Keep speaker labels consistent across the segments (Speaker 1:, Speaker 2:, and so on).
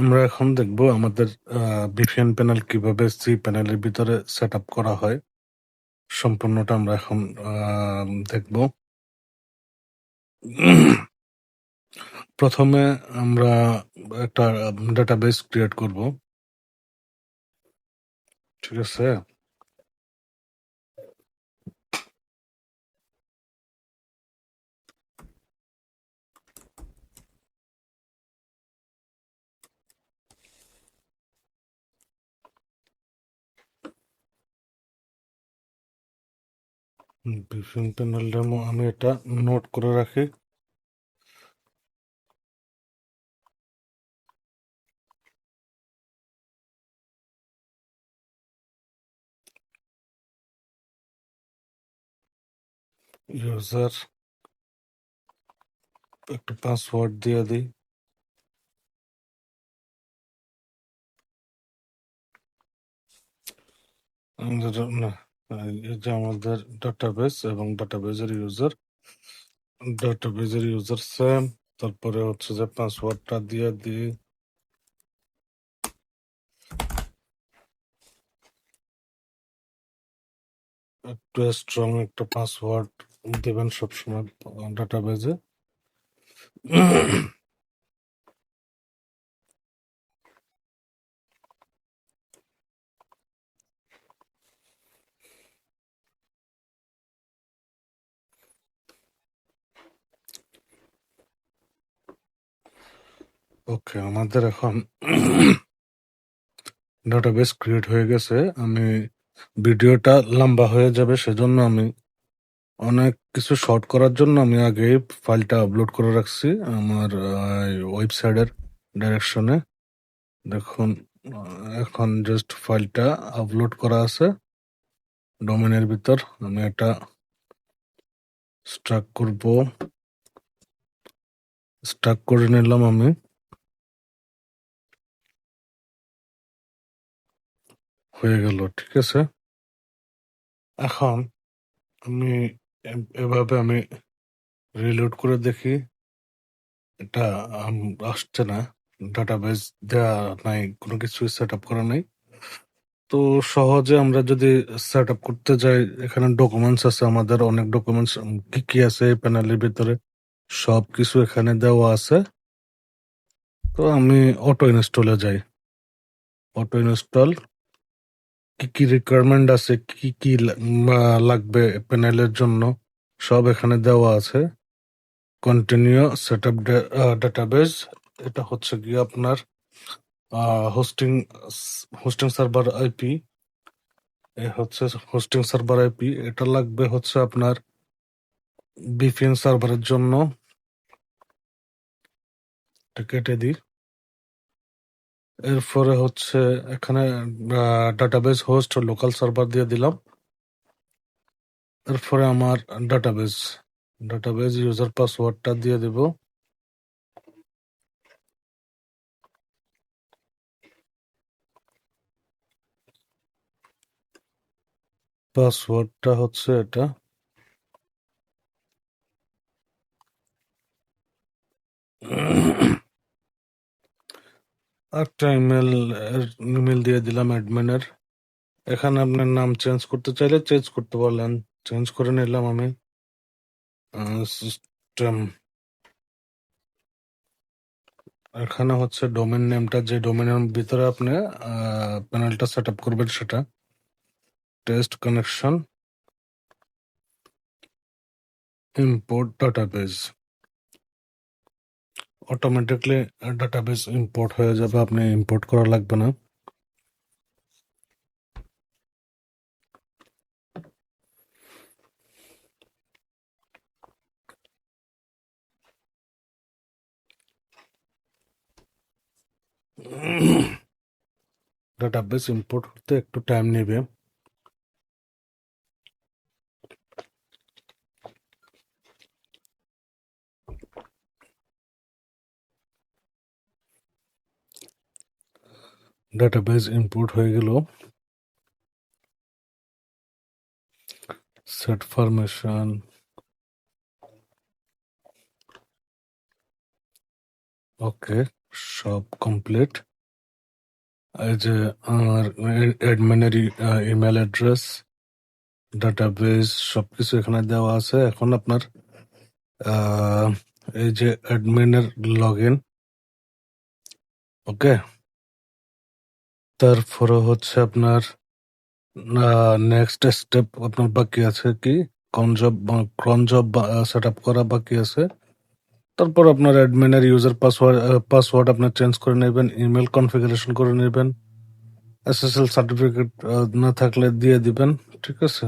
Speaker 1: আমরা এখন দেখব আমাদের VPN প্যানেল কিভাবে সি প্যানেলের ভিতরে সেট আপ করা হয়। সম্পূর্ণটা আমরা এখন দেখব। প্রথমে আমরা একটা ডাটাবেস ক্রিয়েট করব। ঠিক আছে, VPN প্যানেল ডেমো আমি এটা নোট করে রাখি। ইউজার একটা পাসওয়ার্ড দিয়ে দিই। না, এই যে আমাদের ডাটাবেস এবং ডাটাবেজের ইউজার সেম। তারপরে হচ্ছে যে পাসওয়ার্ডটা দিয়ে দিই। একটু স্ট্রং একটা পাসওয়ার্ড দেবেন সবসময় ডাটাবেজে। ওকে, আমাদের এখন ডাটাবেস ক্রিয়েট হয়ে গেছে। আমি ভিডিওটা লম্বা হয়ে যাবে, সেজন্য আমি অনেক কিছু শর্ট করার জন্য আমি আগে ফাইলটা আপলোড করে রাখছি আমার ওয়েবসাইটের ডাইরেকশনে। দেখুন, এখন জাস্ট ফাইলটা আপলোড করা আছে ডোমেনের ভিতর। আমি এটা স্টাক করে নিলাম আমি। হয়ে গেল, ঠিক আছে। এখন আমি এভাবে আমি রিলোড করে দেখি, এটা আসছে না। ডাটাবেস দেওয়া নাই, কোনো কিছু সেট আপ করা নাই। তো সহজে আমরা যদি সেট আপ করতে যাই, এখানে ডকুমেন্টস আছে, আমাদের অনেক ডকুমেন্টস কি কি আছে এই প্যানেলের ভিতরে সব কিছু এখানে দেওয়া আছে। তো আমি অটো ইনস্টলে যাই। অটো ইনস্টল, কি কি রিকোয়ারমেন্ট আছে, কি কি লাগবে প্যানেলের জন্য, সব এখানে দেওয়া আছে। কন্টিনিউ সেট আপ ডাটাবেস, এটা হচ্ছে গিয়ে আপনার হোস্টিং হোস্টিং সার্ভার আইপি। হচ্ছে হোস্টিং সার্ভার আইপি, এটা লাগবে হচ্ছে আপনার VPN সার্ভারের জন্য। এটা কেটে দিই। এরপরে হচ্ছে এখানে ডাটাবেস হোস্ট লোকাল সার্ভার দিয়ে দিলাম। এরপরে আমার ডাটাবেস ইউজার পাসওয়ার্ডটা দিয়ে দেব। পাসওয়ার্ডটা হচ্ছে এটা। একটা ইমেল দিয়ে দিলাম অ্যাডমিনের। এখানে আপনার নাম চেঞ্জ করতে চাইলে চেঞ্জ করতে পারলেন। চেঞ্জ করে নিলাম আমি। সিস্টেম, এখানে হচ্ছে ডোমেন নেমটা, যে ডোমেনের ভিতরে আপনি প্যানেলটা সেট আপ করবেন সেটা test connection import database. Automatically database import হয়ে যাবে, আপনি ইম্পোর্ট করা লাগবে না। ডাটাবেস ইম্পোর্ট করতে একটু টাইম নেবে। ডাটাবেস ইম্পোর্ট হয়ে গেল। সেট ফরমেশন, ওকে, সব কমপ্লিট। এই যে আমার অ্যাডমিনের ইমেল অ্যাড্রেস, ডাটাবেস সবকিছু এখানে দেওয়া আছে। এখন আপনার আহ, এই যে অ্যাডমিনের লগ ইন, ওকে। তারপরে হচ্ছে আপনার নেক্সট স্টেপ আপনার বাকি আছে কি, ক্রন জব সেট আপ করা বাকি আছে। তারপর আপনার অ্যাডমিনের ইউজার পাসওয়ার্ড আপনার চেঞ্জ করে নেবেন, ইমেল কনফিগারেশন করে নেবেন, এসএসএল সার্টিফিকেট না থাকলে দিয়ে দিবেন, ঠিক আছে।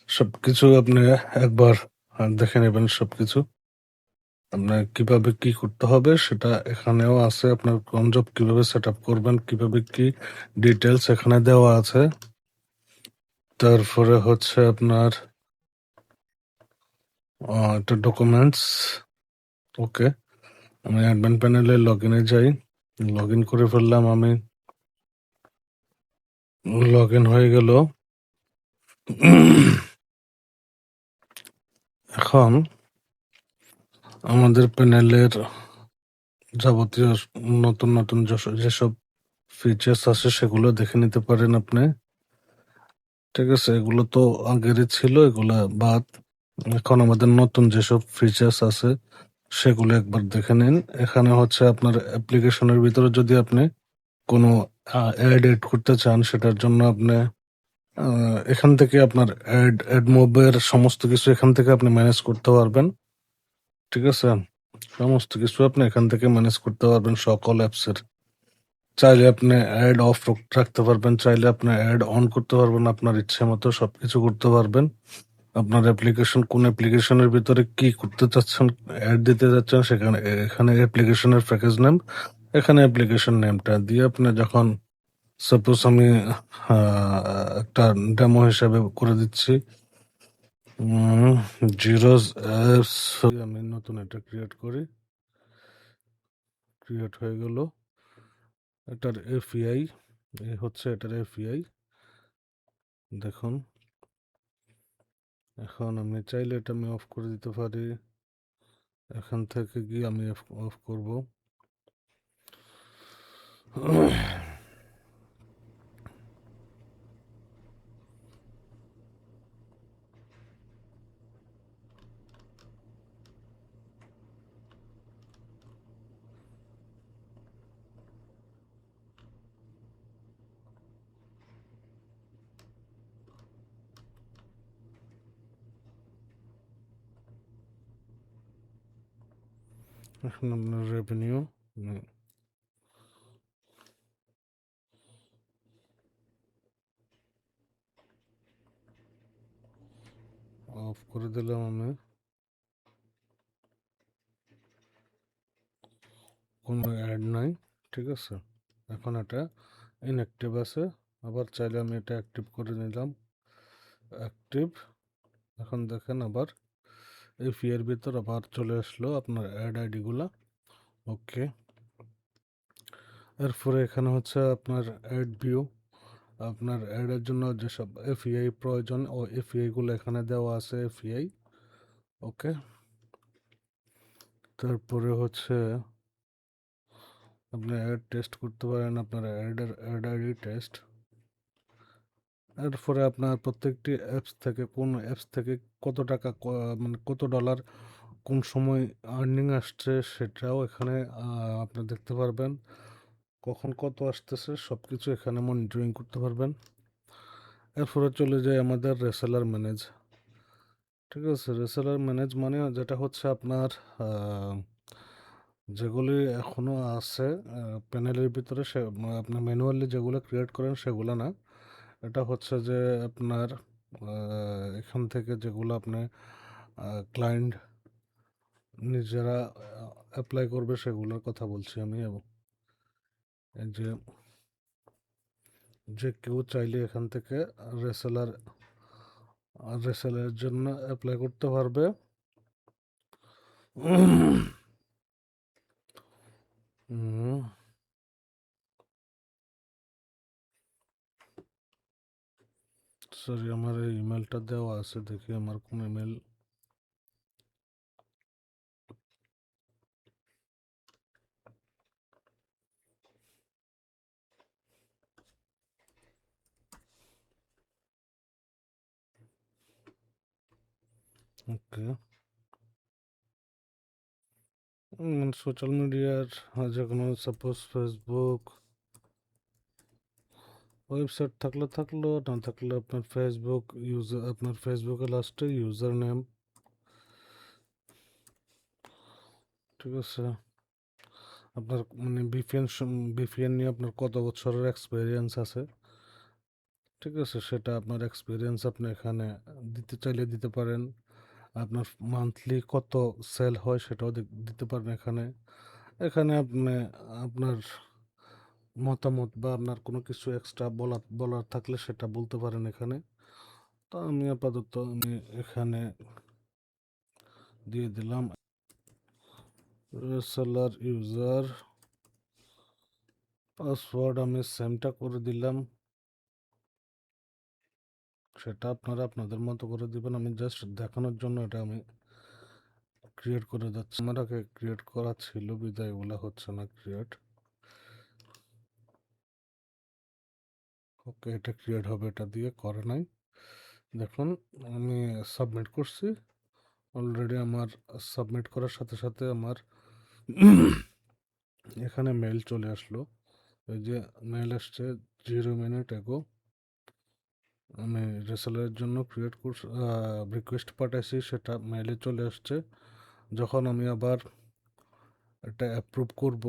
Speaker 1: সবকিছু আপনি একবার দেখে নেবেন সবকিছু। আপনার কিভাবে কি করতে হবে সেটা এখানেও আছে, আপনার কোন জব কিভাবে সেট আপ করবেন, কিভাবে কি ডিটেলস এখানে দেওয়া আছে। তারপরে হচ্ছে আপনার একটা ডকুমেন্টস, ওকে। আমি অ্যাডমিন প্যানেলে লগ ইনে যাই, লগ ইন করে ফেললাম, আমি লগ ইন হয়ে গেল। এখন আমাদের প্যানেলের যাবতীয় নতুন নতুন যেসব ফিচার্স আছে সেগুলো দেখে নিতে পারেন আপনি, ঠিক আছে। এগুলো তো আগেরই ছিল, এগুলা বাদ। এখন আমাদের নতুন যেসব ফিচার্স আছে সেগুলো একবার দেখে নিন। এখানে হচ্ছে আপনার অ্যাপ্লিকেশনের ভিতরে যদি আপনি কোনো অ্যাড এড করতে চান, সেটার জন্য আপনি এখান থেকে আপনার অ্যাড মোবের সমস্ত কিছু এখান থেকে আপনি ম্যানেজ করতে পারবেন, ঠিক আছে। সমস্ত কিছু আপনি এখান থেকে ম্যানেজ করতে পারবেন সকল অ্যাপসের। চাইলে আপনি অ্যাড অফ রাখতে পারবেন, চাইলে আপনি অ্যাড অন করতে পারবেন, আপনার ইচ্ছে মতো সবকিছু করতে পারবেন। আপনার অ্যাপ্লিকেশন কোন অ্যাপ্লিকেশনের ভিতরে কি করতে চাচ্ছেন, অ্যাড দিতে যাচ্ছেন, সেখানে এখানে অ্যাপ্লিকেশনের প্যাকেজ নেম, এখানে অ্যাপ্লিকেশন নেমটা দিয়ে আপনি যখন, সাপোজ আমি একটা ডেমো হিসাবে করে দিচ্ছি, জিরোস অ্যাপস, আমি নতুন একটা ক্রিয়েট করি, ক্রিয়েট হয়ে গেল। এটার এপিআই এই হচ্ছে এটার এপিআই, দেখুন। এখন আমি চাইলে এটা আমি অফ করে দিতে পারি, এখান থেকে গিয়ে আমি অফ করব। এখন আপনার রেভিনিউ অফ করে দিলাম আমি, কোনো অ্যাড নাই, ঠিক আছে। এখন এটা ইনঅ্যাক্টিভ আছে, আবার চাইলে আমি এটা অ্যাক্টিভ করে নিলাম, অ্যাক্টিভ। এখন দেখেন আবার এই ফিয়ের ভিতর আবার চলে আসলো আপনার অ্যাড আইডিগুলা, ওকে। এরপরে এখানে হচ্ছে আপনার অ্যাড ভিউ, আপনার অ্যাডের জন্য যেসব এফইআই প্রয়োজন ও এফইআইগুলো এখানে দেওয়া আছে, এফইআই, ওকে। তারপরে হচ্ছে আপনি অ্যাড টেস্ট করতে পারেন, আপনার অ্যাড আইডি টেস্ট। এরপরে আপনার প্রত্যেকটি অ্যাপস থেকে কোন অ্যাপস থেকে কত টাকা মানে কত ডলার কোন সময় আর্নিং আসছে সেটাও এখানে আপনি দেখতে পারবেন, কখন কত আসতেছে সব কিছু এখানে মনিটরিং করতে পারবেন। এরপরে চলে যায় আমাদের রেসেলার ম্যানেজ, ঠিক আছে। রেসেলার ম্যানেজ মানে যেটা হচ্ছে আপনার যেগুলি এখনো আছে প্যানেলের ভিতরে, সে আপনার ম্যানুয়ালি যেগুলো ক্রিয়েট করেন সেগুলো না, এটা হচ্ছে যে আপনার এখান থেকে যেগুলো আপনি ক্লায়েন্ট নিজেরা অ্যাপ্লাই করবে সেগুলোর কথা বলছি আমি। এবং এই যে যে কেউ চাইলে এখান থেকে রেসেলার রেসেলের জন্য অ্যাপ্লাই করতে পারবে। সরি, আমার এই ইমেলটা দেওয়া আছে, দেখি আমার কোন ইমেল। ওকে। সোশ্যাল মিডিয়ার যে কোনো সাপোজ ফেসবুক ওয়েবসাইট থাকলে থাকলো, না থাকলে আপনার ফেসবুক ইউজার, আপনার ফেসবুকে লাস্টে ইউজার নেম, ঠিক আছে। আপনার মানে বিপিএন নিয়ে আপনার কত বছরের এক্সপিরিয়েন্স আছে, ঠিক আছে, সেটা আপনার এক্সপিরিয়েন্স আপনি এখানে দিতে চাইলে দিতে পারেন। আপনার মান্থলি কত সেল হয় সেটাও দিতে পারেন এখানে। এখানে আপনি আপনার মতামত বা আপনার কোনো কিছু এক্সট্রা বলার থাকলে সেটা বলতে পারেন এখানে। তো আমি আপাতত আমি এখানে দিয়ে দিলাম রেসেলার ইউজার পাসওয়ার্ড, আমি সেমটা করে দিলাম। সেটা আপনারা আপনাদের মতো করে দিবেন, আমি জাস্ট দেখানোর জন্য এটা আমি ক্রিয়েট করে যাচ্ছি। আমার আগে ক্রিয়েট করা ছিল বিদায় এগুলো হচ্ছে না ক্রিয়েট। ওকে, এটা ক্রিয়েট হবে, এটা দিয়ে করে নাই। দেখুন আমি সাবমিট করছি অলরেডি। আমার সাবমিট করার সাথে সাথে আমার এখানে মেল চলে আসলো। এই যে মেল আসছে 0 মিনিট এগো। আমি রেসেলারের জন্য রিকোয়েস্ট পাঠাইছি, সেটা মেলে চলে আসছে। যখন আমি আবার এটা অ্যাপ্রুভ করব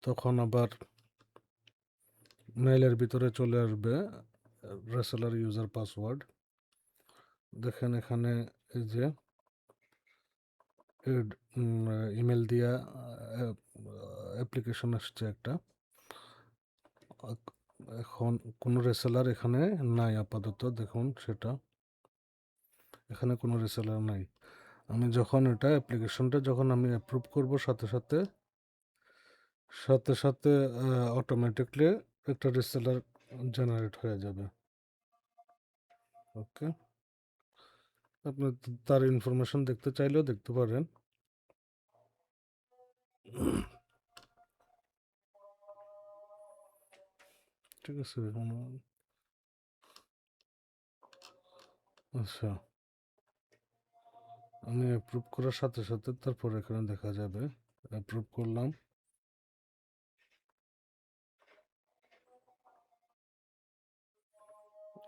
Speaker 1: তখন আবার মেলের ভিতরে চলে আসবে রেসেলার ইউজার পাসওয়ার্ড। দেখেন এখানে এই যে ইমেল দিয়া অ্যাপ্লিকেশন আসছে একটা। এখন কোনো রেসেলার এখানে নাই আপাতত, দেখুন সেটা এখানে কোনো রেসেলার নাই। আমি যখন এটা অ্যাপ্লিকেশনটা যখন আমি অ্যাপ্রুভ করব সাথে সাথে সাথে সাথে অটোমেটিকলি একটা রিসেলার জেনারেট হয়ে যাবে। ওকে, আপনি তার ইনফরমেশন দেখতে চাইলেও দেখতে পারেন। ঠিক আছে, আচ্ছা আমি অ্যাপ্রুভ করার সাথে সাথে তারপর এখানে দেখা যাবে। অ্যাপ্রুভ করলাম,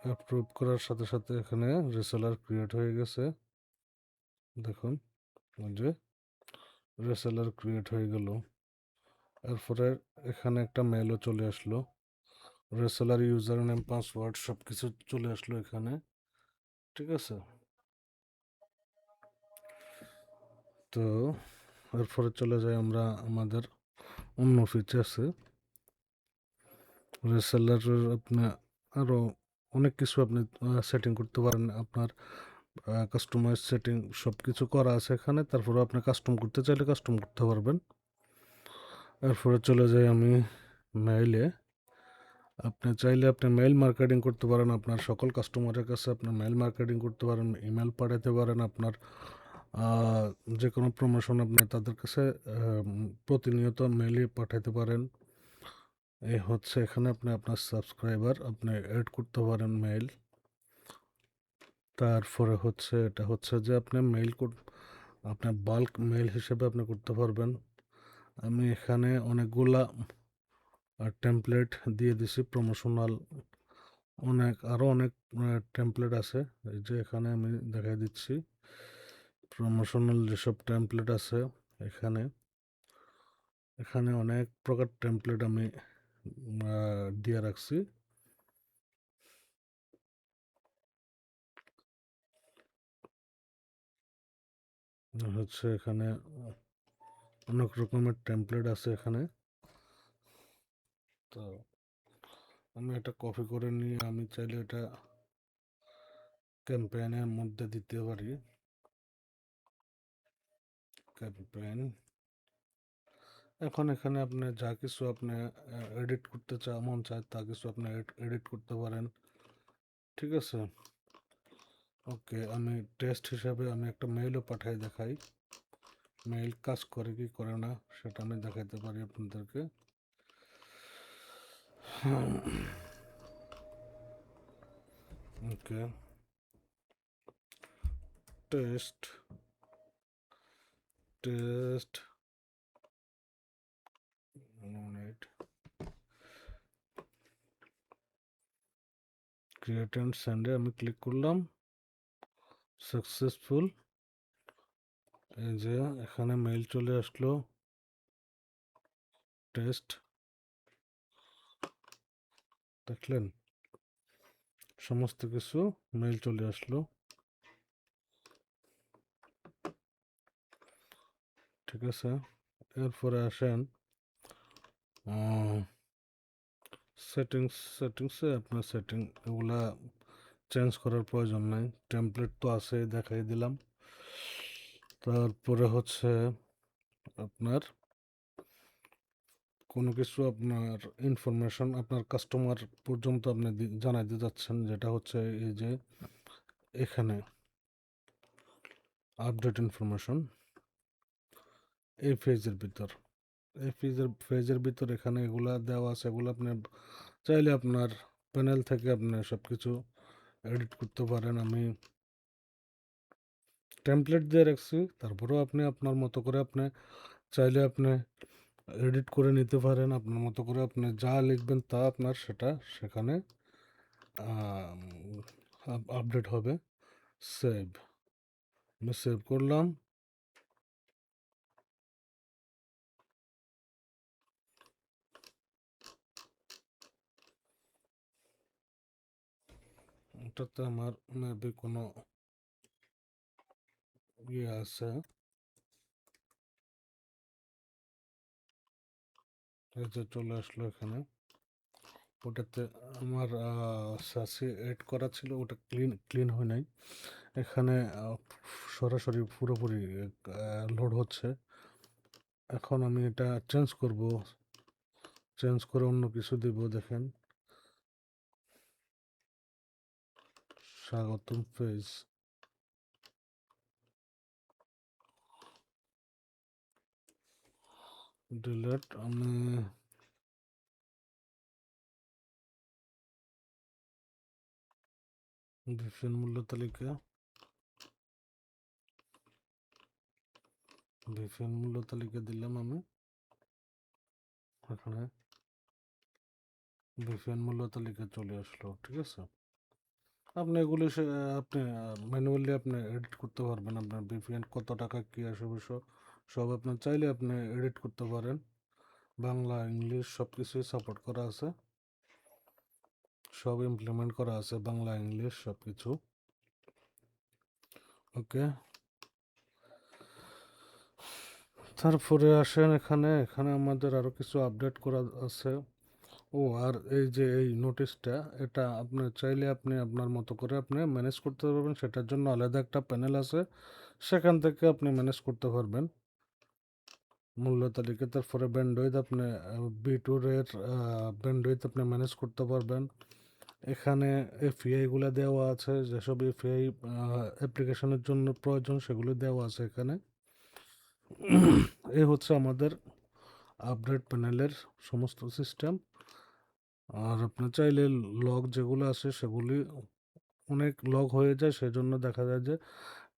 Speaker 1: অ্যাপ্রুভ করার সাথে সাথে এখানে রিসেলার ক্রিয়েট হয়ে গেছে। দেখুন যে রেসেলার ক্রিয়েট হয়ে গেল। এরপরে এখানে একটা মেলও চলে আসলো, রেসেলার ইউজার নেম পাসওয়ার্ড সব কিছু চলে আসলো এখানে, ঠিক আছে। তো এরপরে চলে যাই আমরা আমাদের অন্য ফিচার্সে। রেসেলারের আপনি আরও অনেক কিছু আপনি সেটিং করতে পারেন। আপনার কাস্টমাইজ সেটিং সব কিছু করা আছে এখানে, তারপরে আপনি কাস্টম করতে চাইলে কাস্টম করতে পারবেন। এরপরে চলে যাই আমি মেইলে। আপনি চাইলে আপনি মেইল মার্কেটিং করতে পারেন, আপনার সকল কাস্টমারের কাছে আপনি মেইল মার্কেটিং করতে পারেন, ইমেল পাঠাতে পারেন। আপনার যে কোনো প্রমোশন আপনি তাদের কাছে প্রতিনিয়ত মেইলে পাঠাতে পারেন। এই হচ্ছে এখানে আপনি আপনার সাবস্ক্রাইবার আপনি অ্যাড করতে পারেন মেইল। তারপরে হচ্ছে এটা হচ্ছে যে আপনি আপনার বাল্ক মেইল হিসেবে আপনি করতে পারবেন। আমি এখানে অনেকগুলা টেমপ্লেট দিয়ে দিছি প্রমোশনাল, আরও অনেক টেমপ্লেট আছে। এই যে এখানে আমি দেখাই দিচ্ছি প্রমোশনাল যেসব টেমপ্লেট আছে এখানে। এখানে অনেক প্রকার টেমপ্লেট আমি দিয়ে রাখছি। হচ্ছে এখানে অনেক রকমের টেমপ্লেট আছে এখানে। তো আমি এটা কপি করে নিয়ে আমি চাইলে এটা ক্যাম্পেইনের মধ্যে দিতে পারি। ক্যাম্পেইন, এখন এখানে আপনি যা কিছু আপনি এডিট করতে মন চায় তা কিছু আপনি এডিট করতে পারেন, ঠিক আছে। ওকে, আমি টেস্ট হিসাবে আমি একটা মেইলও পাঠাই দেখাই, মেইল কাজ করে কি করে না সেটা আমি দেখাইতে পারি আপনাদেরকে। ওকে, টেস্ট টেস্ট ক্রিয়েট অ্যান্ড সেন্ডে আমি ক্লিক করলাম, সাকসেসফুল। এই যে এখানে মেইল চলে আসলো, টেস্ট, দেখলেন সমস্ত কিছু মেইল চলে আসলো। ঠিক আছে, এরপরে আসেন সেটিংসে আপনার সেটিং এগুলা চেঞ্জ করার প্রয়োজন নাই, টেমপ্লেট তো আছে, দেখাই দিলাম। তারপরে হচ্ছে আপনার কোনো কিছু আপনার ইনফরমেশন আপনার কাস্টমার পর্যন্ত আপনি জানাইতে যাচ্ছেন, যেটা হচ্ছে এই যে এখানে আপডেট ইনফরমেশন এই ফেজের ভিতর এখানে এগুলা দেওয়া আছে। এগুলো আপনি চাইলে আপনার প্যানেল থেকে আপনি সব কিছু এডিট করতে পারেন। আমি টেমপ্লেট দিয়ে রাখছি, তারপরেও আপনি আপনার মতো করে আপনি চাইলে আপনি এডিট করে নিতে পারেন। আপনার মতো করে আপনি যা লিখবেন তা আপনার সেটা সেখানে আপডেট হবে। সেভ, আমি সেভ করলাম। এটাতে আমার মেবি কোনো ইয়ে আছে, এই যে চলে আসলো এখানে। ওটাতে আমার সাসি এড করা ছিল, ওটা ক্লিন হয় নাই। এখানে সরাসরি পুরোপুরি লোড হচ্ছে। এখন আমি এটা চেঞ্জ করব, চেঞ্জ করে অন্য কিছু দিব। দেখেন স্বাগতম পেজ, ডিলেট, আমি ভিপিএন মূল্য তালিকা, দিলাম আমি এখানে। ভিপিএন মূল্য তালিকা চলে আসলো। ঠিক আছে, আপনি এগুলি আপনি ম্যানুয়ালি আপনি এডিট করতে পারবেন। আপনার ভিপিএন কত টাকা কী আসে অবশ্য সব আপনার চাইলে আপনি এডিট করতে পারেন। বাংলা ইংলিশ সব কিছুই সাপোর্ট করা আছে, সব ইমপ্লিমেন্ট করা আছে, বাংলা ইংলিশ সব কিছু। ওকে, তারপরে আসেন এখানে। এখানে আমাদের আরও কিছু আপডেট করা আছে। ও আর এই যে এই নোটিশটা, এটা আপনি চাইলে আপনি আপনার মতো করে আপনি ম্যানেজ করতে পারবেন। সেটার জন্য আলাদা একটা প্যানেল আছে, সেখান থেকে আপনি ম্যানেজ করতে পারবেন মূল্য তালিকা। তারপরে ব্যান্ডউইথ, আপনি বিটুরের ব্যান্ডউইথ আপনি ম্যানেজ করতে পারবেন। এখানে এফিআইগুলো দেওয়া আছে, যেসব এফিআই অ্যাপ্লিকেশনের জন্য প্রয়োজন সেগুলো দেওয়া আছে এখানে। এই হচ্ছে আমাদের আপডেট প্যানেলের সমস্ত সিস্টেম। আর আপনি চাইলে লগ যেগুলো আছে সেগুলি অনেক লগ হয়ে যায়, সেজন্য দেখা যায় যে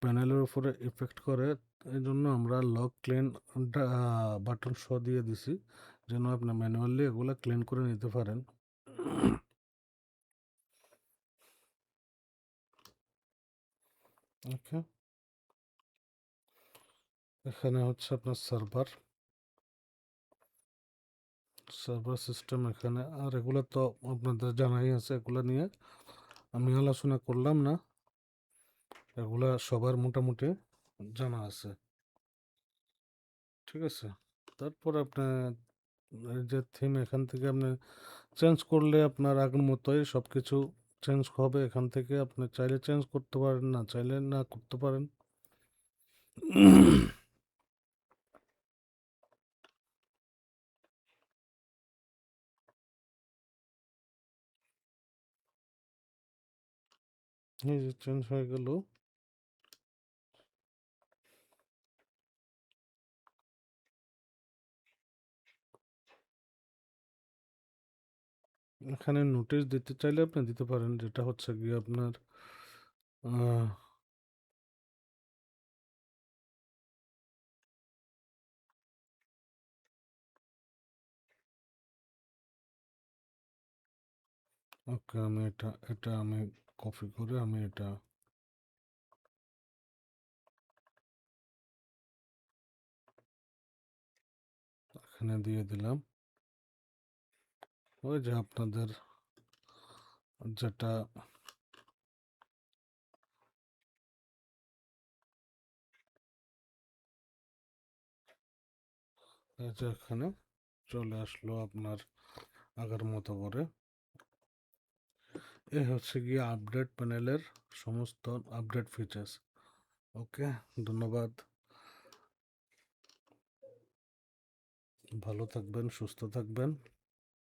Speaker 1: প্যানেলের উপরে ইফেক্ট করে। এই জন্য আমরা লগ ক্লিন বাটন শো দিয়ে দিছি, যেন আপনি ম্যানুয়ালি এগুলো ক্লিন করে নিতে পারেন। ওকে, এখানে হচ্ছে আপনার সার্ভার সিস্টেম এখানে। আর এগুলো তো আপনাদের জানাই আছে, এগুলো নিয়ে আমি আলোচনা করলাম না, এগুলা সবার মোটামুটি জানা আছে। ঠিক আছে, তারপর আপনার এই যে থিম, এখান থেকে আপনি চেঞ্জ করলে আপনার আগের মতোই সব কিছু চেঞ্জ হবে। এখান থেকে আপনি চাইলে চেঞ্জ করতে পারেন, না চাইলে না করতে পারেন। এই যে চেঞ্জ হয়ে গেল। এখানে নোটিশ দিতে চাইলে আপনি দিতে পারেন, যেটা হচ্ছে গিয়ে আপনার ওকে, আমি এটা এটা আমি কপি করে আমি এটা এখানে দিয়ে দিলাম। ওই যে আপনাদের যেটা এই যে এখানে চলে আসলো আপনার আগের মতো করে। এ হচ্ছে গিয়ে আপডেট প্যানেলের সমস্ত আপডেট ফিচার্স। ওকে, ধন্যবাদ। ভালো থাকবেন, সুস্থ থাকবেন।